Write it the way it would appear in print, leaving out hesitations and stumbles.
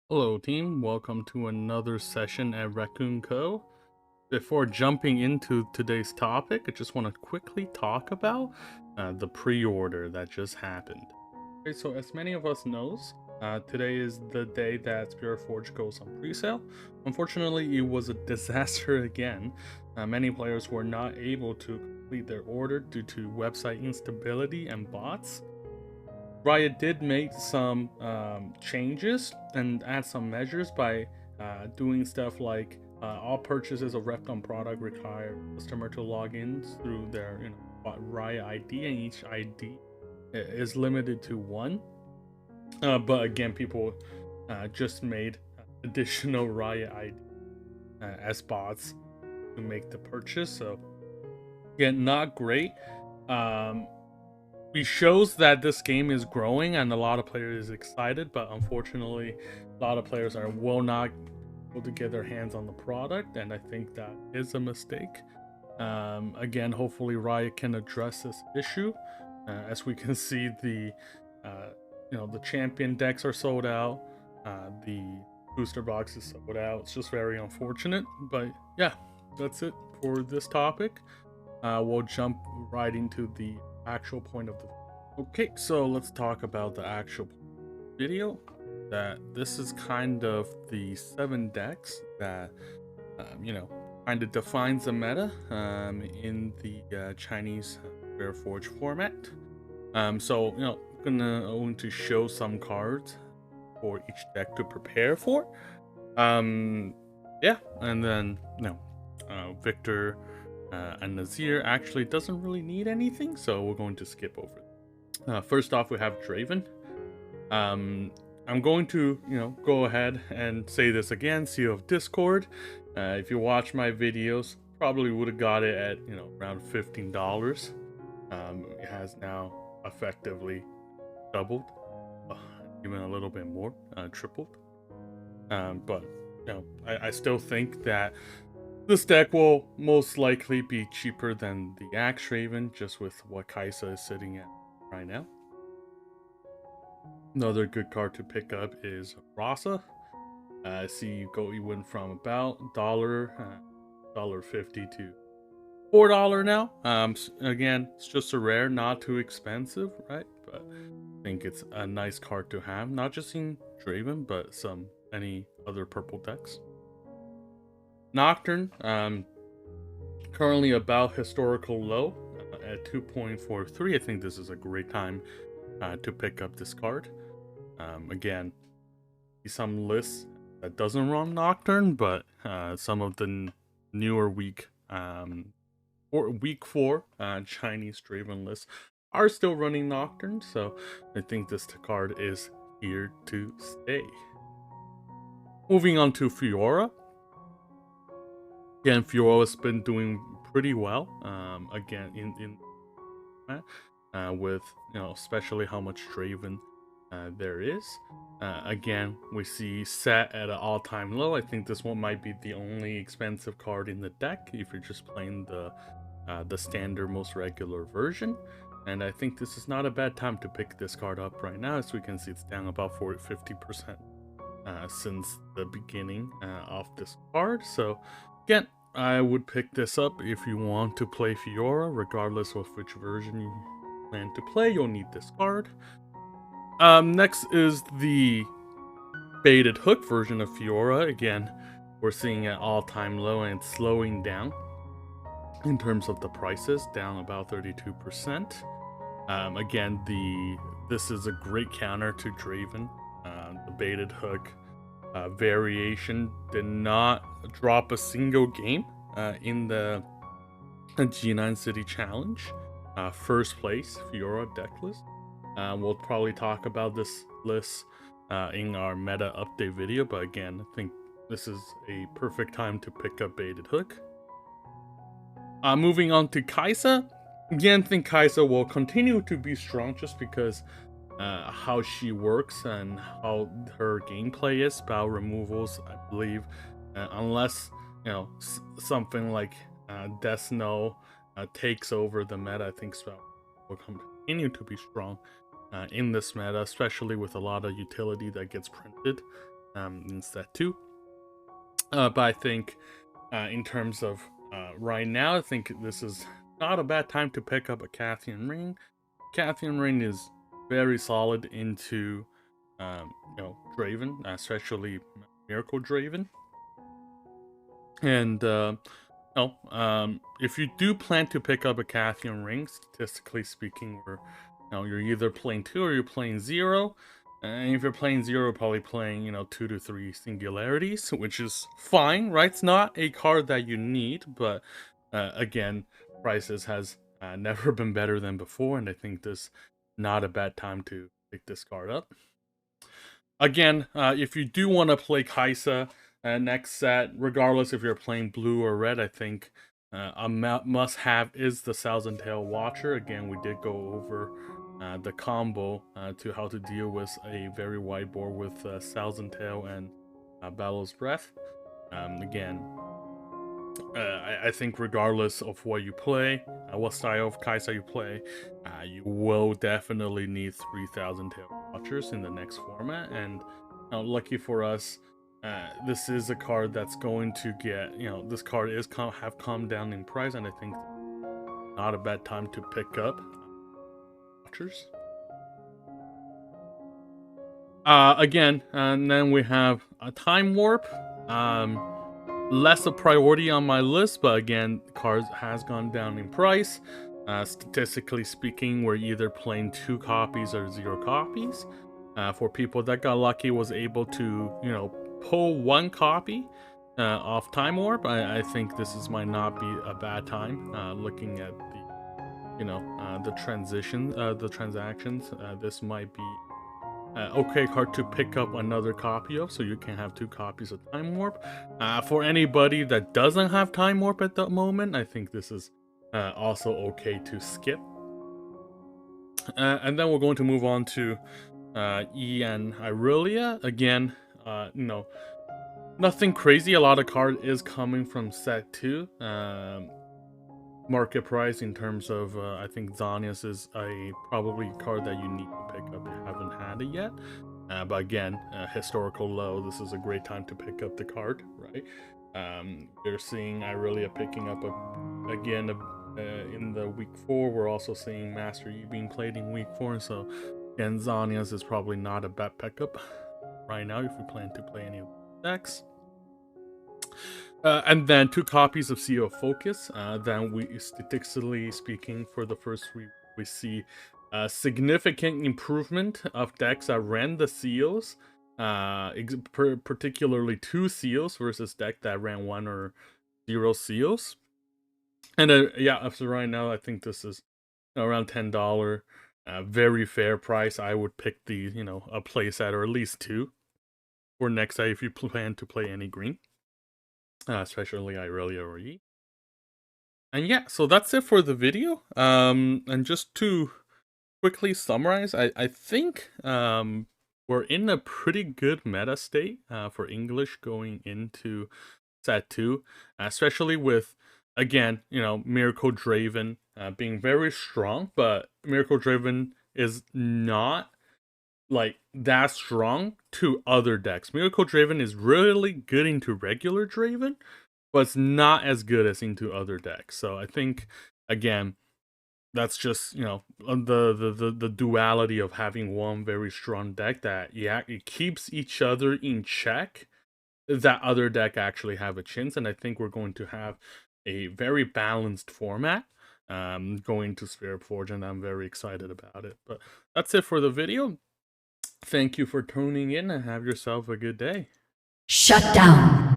Hello team, welcome to another session at Raccoon Co. Before jumping into today's topic, I just want to quickly talk about the pre-order that just happened. Okay, so as many of us knows, today is the day that Spiritforged goes on pre-sale. Unfortunately, it was a disaster again. Many players were not able to complete their order due to website instability and bots. Riot did make some changes and add some measures by doing stuff like all purchases of Riftbound product require customer to log in through their Riot ID, and each ID is limited to one. But again, people just made additional Riot ID as bots to make the purchase. So again, not great. It shows that this game is growing and a lot of players is excited, but unfortunately a lot of players will not able to get their hands on the product, and I think that is a mistake. Again, hopefully Riot can address this issue. As we can see, the the champion decks are sold out, the booster box is sold out. It's just very unfortunate, but yeah, that's it for this topic. We'll jump right into the actual point of the video. Okay, so let's talk about the actual video. That this is kind of the 7 decks that kind of defines the meta in the Chinese Spiritforged format. So going to show some cards for each deck to prepare for. Yeah, and then Victor and Nazir actually doesn't really need anything, so we're going to skip over it. First off, we have Draven. I'm going to go ahead and say this again, CEO of Discord. If you watch my videos, probably would have got it at around $15. It has now effectively doubled, even a little bit more, tripled. But I still think that this deck will most likely be cheaper than the Axe Draven, just with what Kaisa is sitting at right now. Another good card to pick up is Rasa. I see you went from about $1.50 to $4 now. Again, it's just a rare, not too expensive, right? But I think it's a nice card to have, not just in Draven, but any other purple decks. Nocturne, currently about historical low at 2.43. I think this is a great time to pick up this card. Again, some lists that doesn't run Nocturne, but some of the newer week 4 Chinese Draven lists are still running Nocturne, so I think this card is here to stay. Moving on to Fiora. Again, Fiora has been doing pretty well. Again, with especially how much Draven there is. Again, we see set at an all-time low. I think this one might be the only expensive card in the deck if you're just playing the standard, most regular version. And I think this is not a bad time to pick this card up right now. As we can see, it's down about 50% since the beginning of this card. So again, I would pick this up if you want to play Fiora, regardless of which version you plan to play. You'll need this card. Next is the baited hook version of Fiora. Again, we're seeing an all-time low and it's slowing down in terms of the prices, down about 32%. Again, this is a great counter to Draven. The baited hook variation did not drop a single game in the G9 City Challenge. First place, Fiora deck list. We'll probably talk about this list in our meta update video, but again, I think this is a perfect time to pick up baited hook. Moving on to Kaisa. Again, I think Kaisa will continue to be strong just because how she works and how her gameplay is. Spell removals, I believe, unless something like Death Snow takes over the meta, I think spell will continue to be strong in this meta, especially with a lot of utility that gets printed in set 2. But I think in terms of right now, I think this is not a bad time to pick up a Cathian Ring. Cathian Ring is very solid into Draven, especially Miracle Draven. And if you do plan to pick up a Cathian Ring, statistically speaking, you're either playing 2 or you're playing 0. And if you're playing 0, probably playing 2 to 3 Singularities, which is fine, right? It's not a card that you need, but again, prices has never been better than before, and I think this not a bad time to pick this card up. Again, if you do want to play Kaisa next set, regardless if you're playing blue or red, I think a must-have is the Thousand Tail Watcher. Again, we did go over the combo to how to deal with a very wide board with Thousand Tail and Bellow's Breath. Again, I think regardless of what you play, what style of Kaisa you play, you will definitely need 3,000 Tail Watchers in the next format. And lucky for us, this is a card that's going to get, this card is have come down in price, and I think not a bad time to pick up Watchers. Again, and then we have a Time Warp. Less a priority on my list, but again, cards has gone down in price. Statistically speaking, we're either playing 2 copies or 0 copies. For people that got lucky, was able to pull 1 copy off Time Warp. I think this might not be a bad time. Looking at the transactions, this might be okay card to pick up another copy of, so you can have 2 copies of Time Warp. For anybody that doesn't have Time Warp at the moment, I think this is also okay to skip. And then we're going to move on to E and Irelia. Again, nothing crazy. A lot of card is coming from set 2. Market price in terms of I think Zanias is probably a card that you need to pick up if you haven't had it yet. But again, historical low, this is a great time to pick up the card, right? We're seeing Irelia picking up again in the week 4. We're also seeing Master Yi being played in week 4, so again, Zanias is probably not a bad pickup right now if we plan to play any of the decks. And then 2 copies of Seal of Focus. Then we, statistically speaking, for the first week, we see a significant improvement of decks that ran the seals, particularly 2 seals versus deck that ran 1 or 0 seals. And yeah, up to right now, I think this is around $10. Very fair price. I would pick the a playset or at least 2 for next day if you plan to play any green. Especially Irelia or E. And yeah, so that's it for the video. And just to quickly summarize, I think we're in a pretty good meta state for English going into set 2, especially with, again, Miracle Draven being very strong, but Miracle Draven is not like that strong to other decks. Miracle Draven is really good into regular Draven, but it's not as good as into other decks. So I think, again, that's just the duality of having one very strong deck that it keeps each other in check. That other deck actually have a chance, and I think we're going to have a very balanced format going to Spiritforged, and I'm very excited about it. But that's it for the video. Thank you for tuning in and have yourself a good day. Shut down.